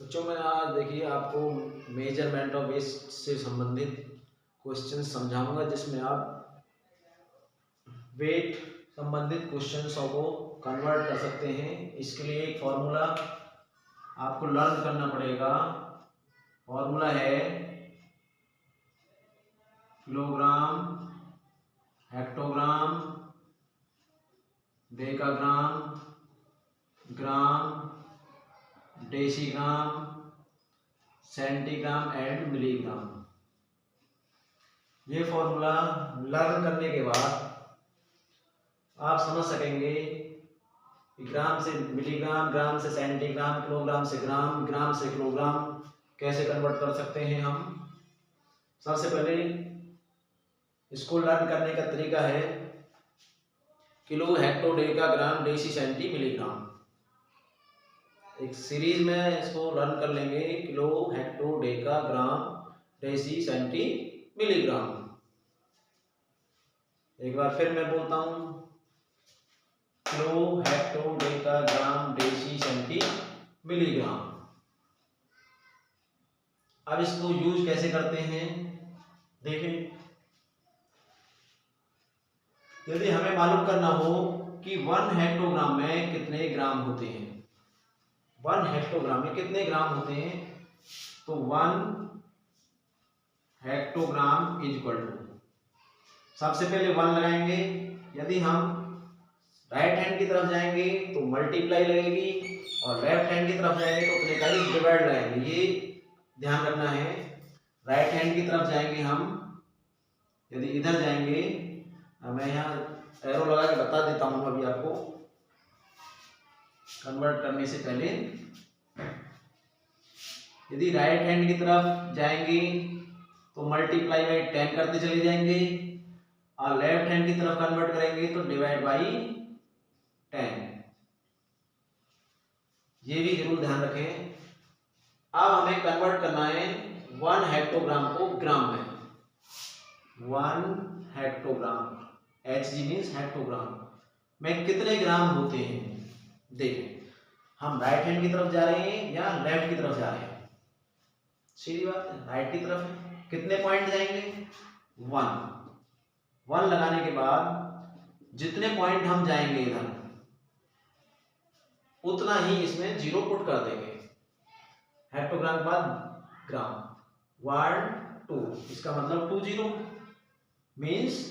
बच्चों मैं आज देखिए आपको मेजरमेंट ऑफ वेस्ट से संबंधित क्वेश्चन समझाऊंगा, जिसमें आप वेट संबंधित क्वेश्चंस को कन्वर्ट कर सकते हैं। इसके लिए एक फॉर्मूला आपको लर्न करना पड़ेगा। फॉर्मूला है kilogram, hectogram, decagram, gram, decigram, centigram and milligram. ये फॉर्मूला लर्न करने के बाद आप समझ सकेंगे कि ग्राम से मिलीग्राम, ग्राम से सेंटीग्राम, किलोग्राम से ग्राम, ग्राम से किलोग्राम कैसे कन्वर्ट कर सकते हैं हम। सबसे पहले इसको लर्न करने का तरीका है किलो, हेक्टो, डेका, ग्राम, डेसी, सेंटी, मिलीग्राम। एक सीरीज में इसको लर्न कर लेंगे, किलो, हेक्टो, डेका, ग्राम, डेसी, सेंटी, मिलीग्राम। एक बार फिर मैं बोलता हूं, किलो, हेक्टो, डेका, ग्राम, डेसी, सेंटी, मिलीग्राम। अब इसको यूज कैसे करते हैं देखें। यदि हमें मालूम करना हो कि 1 हेक्टोग्राम में कितने ग्राम होते हैं, 1 हेक्टोग्राम में कितने ग्राम होते हैं, तो 1 हेक्टोग्राम इज इक्वल टू, सबसे पहले 1 लगाएंगे। यदि हम राइट हैंड की तरफ जाएंगे तो मल्टीप्लाई लगेगी, और लेफ्ट हैंड की तरफ जाएंगे तो उतने का ही डिवाइड लगाएंगे। ये ध्यान रखना है। राइट हैंड की तरफ जाएंगे हम, यदि इधर जाएंगे, मैं यहाँ एरो लगा के बता देता हूँ अभी आपको कन्वर्ट करने से पहले। यदि राइट हैंड की तरफ जाएंगे तो मल्टीप्लाई बाई 10 करते चले जाएंगे, और लेफ्ट हैंड की तरफ कन्वर्ट करेंगे तो डिवाइड बाई 10। ये भी जरूर ध्यान रखें। अब हमें कन्वर्ट करना है 1 हेक्टोग्राम को ग्राम में। 1 हेक्टोग्राम, Hg मीन्स हेक्टोग्राम में कितने ग्राम होते हैं। देखें, हम राइट हैंड की तरफ जा रहे हैं या लेफ्ट की तरफ जा रहे हैं। सीधी बात है, राइट की तरफ है। कितने पॉइंट जाएंगे, 1 लगाने के बाद जितने पॉइंट हम जाएंगे इधर, उतना ही इसमें 0 पुट कर देंगे। हेक्टोग्राम के बाद ग्राम, 1 2, इसका मतलब 20 मीन्स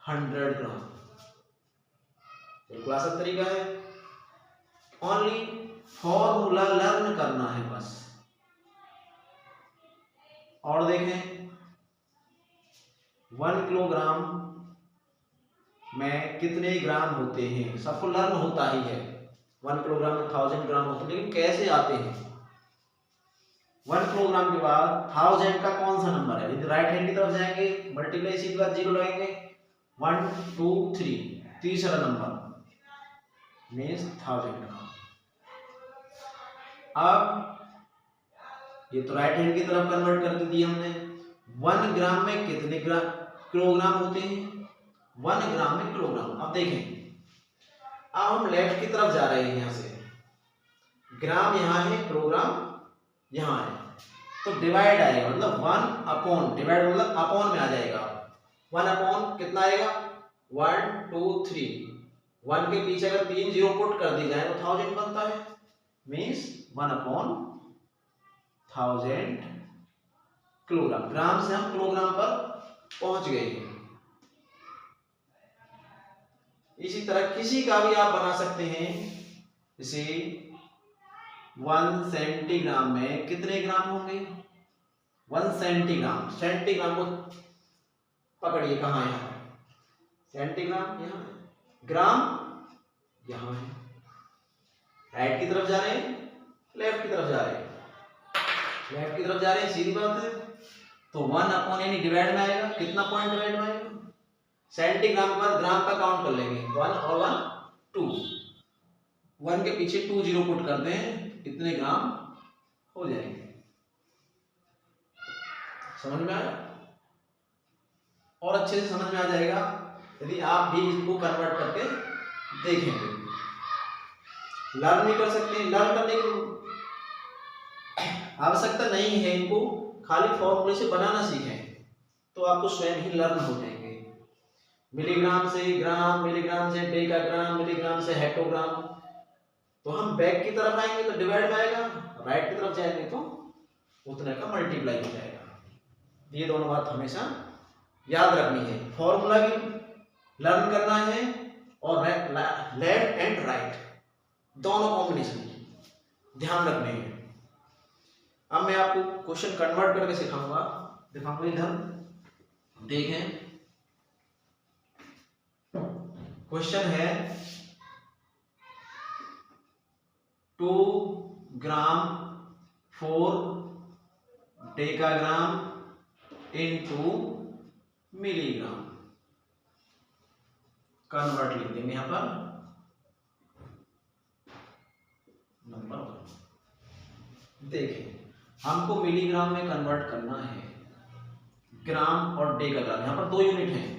100 ग्राम। एक आसान तरीका है, ओनली फॉर्मूला लर्न करना है बस। और देखें, 1 किलोग्राम में कितने ग्राम होते हैं, सबको लर्न होता ही है। 1 किलोग्राम में 1000 ग्राम होते हैं, लेकिन कैसे आते हैं। 1 किलोग्राम के बाद 1000 का कौन सा नंबर है। यदि राइट हैंड की तरफ जाएंगे, मल्टीप्लाई सीधी बात 0 लगाएंगे, 1 2 3, तीसरा नंबर मीन्स 1000 ग्राम। अब ये तो राइट हैंड की तरफ कन्वर्ट कर दी हमने। 1 ग्राम में कितने किलोग्राम होते हैं, 1 ग्राम में किलोग्राम। अब देखें, अब हम लेफ्ट की तरफ जा रहे हैं, यहां से ग्राम यहाँ है, किलोग्राम यहाँ है, तो डिवाइड आएगा, मतलब 1 अपॉन, डिवाइड मतलब अपॉन में आ जाएगा। 1 अपॉन कितना आएगा, 1 2 3, 1 के पीछे अगर 3 0 पुट कर दी जाए तो 1000 बनता है, मीन्स 1 अपॉन 1000 किलोग्राम। ग्राम से हम किलोग्राम पर पहुंच गए हैं। इसी तरह किसी का भी आप बना सकते हैं। जैसे 1 सेंटीग्राम में कितने ग्राम होंगे, 1 सेंटीग्राम, सेंटीग्राम को पकड़िए, कहाँ है, सेंटीग्राम यहाँ, ग्राम यहाँ है। राइट की तरफ जा रहे हैं, लेफ्ट की तरफ जा रहे हैं, लेफ्ट की तरफ जा रहे हैं, सीधी बात है। तो 1 अपॉन यानी डिवाइड में आएगा, कितना पॉइंट डिवाइड में आएगा, सेंटीग्राम के बाद ग्राम का काउंट कर लेंगे, 1 और 1 2, 1 के पीछे 2 0 पुट करते हैं, कितने ग्राम हो जाएंगे। समझ में आया, और अच्छे से समझ में आ जाएगा यदि आप भी इसको कन्वर्ट करके देखेंगे। लर्न भी कर सकते हैं। लर्न करने के आवश्यकता नहीं है इनको, खाली फॉर्मूले से बनाना सीखें तो आपको स्वयं ही लर्न हो जाएंगे। मिलीग्राम से ग्राम, मिलीग्राम से डेकाग्राम, मिलीग्राम से हेक्टोग्राम। तो हम बैक की तरफ आएंगे तो डिवाइड में आएगा, राइट की तरफ जाएंगे तो उतने का मल्टीप्लाई हो जाएगा। ये दोनों बात हमेशा याद रखनी है। फॉर्मूला भी लर्न करना है और लेफ्ट एंड राइट दोनों कॉम्बिनेशन ध्यान रखने हैं। अब मैं आपको क्वेश्चन कन्वर्ट करके दिखाऊंगा इधर देखें। क्वेश्चन है 2 ग्राम 4 डेकाग्राम इनटू मिलीग्राम। कन्वर्ट लिख देंगे यहां पर नंबर 1। देखें हमको मिलीग्राम में कन्वर्ट करना है, ग्राम और डेकाग्राम यहां पर 2 यूनिट हैं,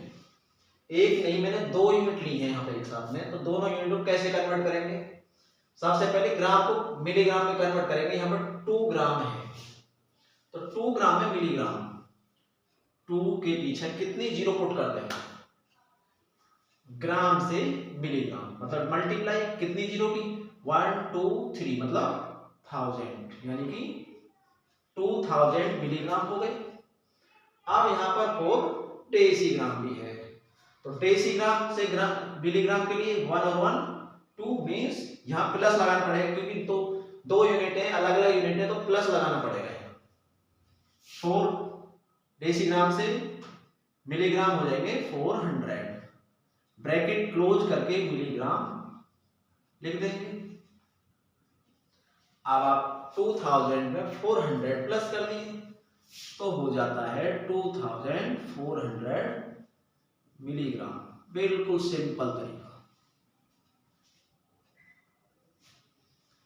एक नहीं मैंने 2 यूनिट ली है यहाँ पे एक साथ में। तो दोनों यूनिट को कैसे कन्वर्ट करेंगे? सबसे पहले ग्राम को मिलीग्राम में कन्वर्ट करेंगे। यहाँ पर 2 ग्राम है तो 2 ग्राम में मिलीग्राम, 2 के पीछे कितनी जीरो पुट कर देंगे? ग्राम से मिलीग्राम मतलब मल्टीप्लाई कितनी जीरो की? 1 2 3 मतलब 1000, यानी कि 2000 मिलीग्राम हो गए। अब यहाँ पर 4 डेसीग्राम भी है तो डेसीग्राम से ग्राम मिलीग्राम के लिए 1 और 1 2 मीन्स यहाँ प्लस लगाना पड़ेगा क्योंकि तो 2 यूनिट है, अलग अलग यूनिट है तो प्लस लगाना पड़ेगा। 4 डेसीग्राम से मिलीग्राम हो जाएंगे 400, ब्रैकेट क्लोज करके मिलीग्राम लिख देंगे। अब आप 2000 में 400 प्लस कर दिए तो हो जाता है 2400 मिलीग्राम। बिल्कुल सिंपल तरीका,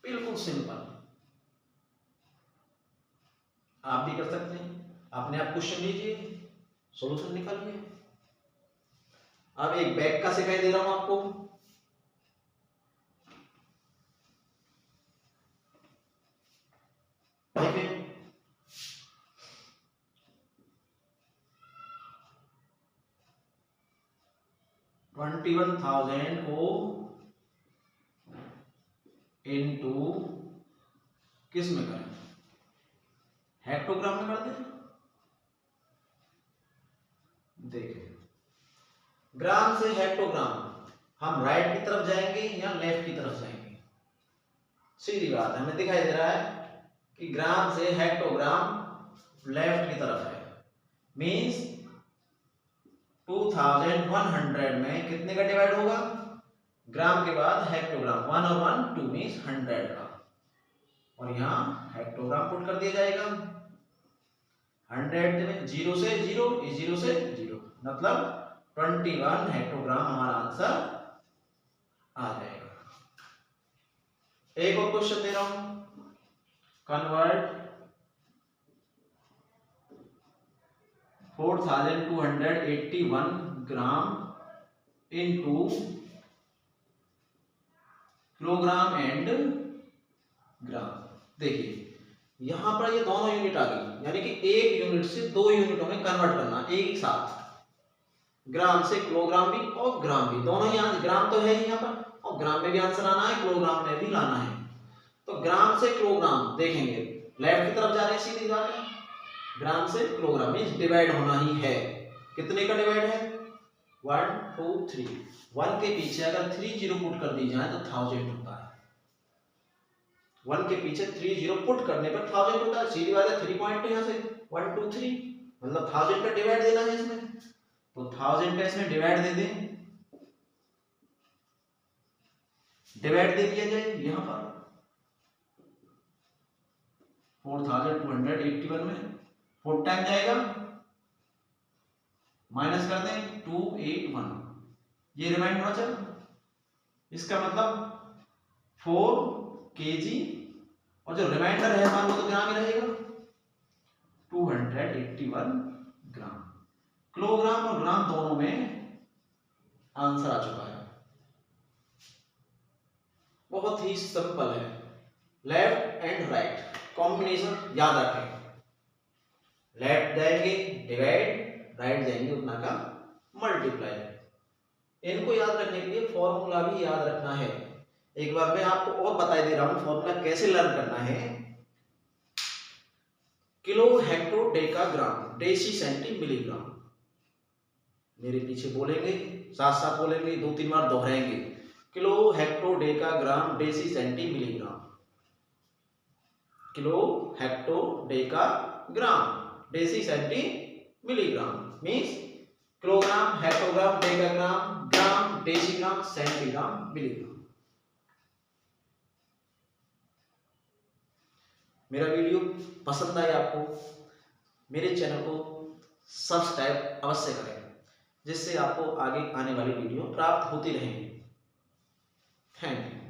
बिल्कुल सिंपल, आप भी कर सकते हैं। अपने आप क्वेश्चन लीजिए, सॉल्यूशन निकालिए। अब एक बैक का सिखाई दे रहा हूं आपको। देखें 21,000 को इनटू किस में करें? हेक्टोग्राम में कर दें। देखें ग्राम से हेक्टोग्राम हम राइट की तरफ जाएंगे या लेफ्ट की तरफ जाएंगे? सीधी बात है, हमें दिखाई दे रहा है कि ग्राम से हेक्टोग्राम लेफ्ट की तरफ है, मीन्स 2100 में कितने का डिवाइड होगा? ग्राम के बाद हेक्टोग्राम, 1 और 1 2 मीन्स 100 का, और यहाँ हेक्टोग्राम पुट कर दिया जाएगा। 100 में 0 से 0, 0 से 0 मतलब 21 हेक्टोग्राम हमारा आंसर आ जाएगा। एक और क्वेश्चन दे रहा हूं, convert 4281 gram into kilogram and gram. देखिए यहां पर ये दोनों यूनिट आ गई, यानी कि एक यूनिट से 2 यूनिटों में कन्वर्ट करना एक साथ। ग्राम से किलोग्राम भी और ग्राम भी, दोनों ही ग्राम तो है ही यहाँ पर, और ग्राम में भी आंसर आना है, किलोग्राम में भी लाना है। तो ग्राम से किलोग्राम देखेंगे, लेफ्ट की तरफ जा रहे हैं, सीधी बात है। ग्राम से किलोग्राम मीन्स डिवाइड होना ही है। कितने का डिवाइड है? 1 2 3। 1 के पीछे अगर 3 जीरो पुट कर दी जाए तो 1000 होता है। 1 के पीछे 3 जीरो पुट करने पर 1000 होता है। सीधी बात है, 3 पॉइंट यहाँ से 1 2 3 मतलब 1000 का डिवाइड देना है इसमें, तो 1000 का इसमें डिवाइड दे दें, डिवाइड दे दिया जाए यहाँ पर 4281 में 4 टाइम जाएगा, माइनस कर दें 281, ये रिमाइंडर बचा। इसका मतलब 4 kg और जो रिमाइंडर है मान लो तो ग्राम ही रहेगा, 281 ग्राम। किलोग्राम और ग्राम दोनों में आंसर आ चुका है। बहुत ही सिंपल है, लेफ्ट एंड राइट कॉम्बिनेशन याद रखें, लेफ्ट जाएंगे डिवाइड, राइट जाएंगे उतना का मल्टीप्लाई। इनको याद रखने के लिए फॉर्मूला भी याद रखना है। एक बार मैं आपको और बता दे रहा हूं फॉर्मूला कैसे लर्न करना है। Kilo hecto decagram deci centi milligram, मेरे पीछे बोलेंगे, साथ साथ बोलेंगे, 2-3 बार दोहराएंगे। Kilo hecto decagram deci centi milligram, kilo hecto decagram deci centi milligram means kilogram, hectogram, decagram, gram, decigram, centigram, milligram. मेरा वीडियो पसंद आए आपको, मेरे चैनल को सब्सक्राइब अवश्य करें, जिससे आपको आगे आने वाली वीडियो प्राप्त होती रहेंगी। Thank you.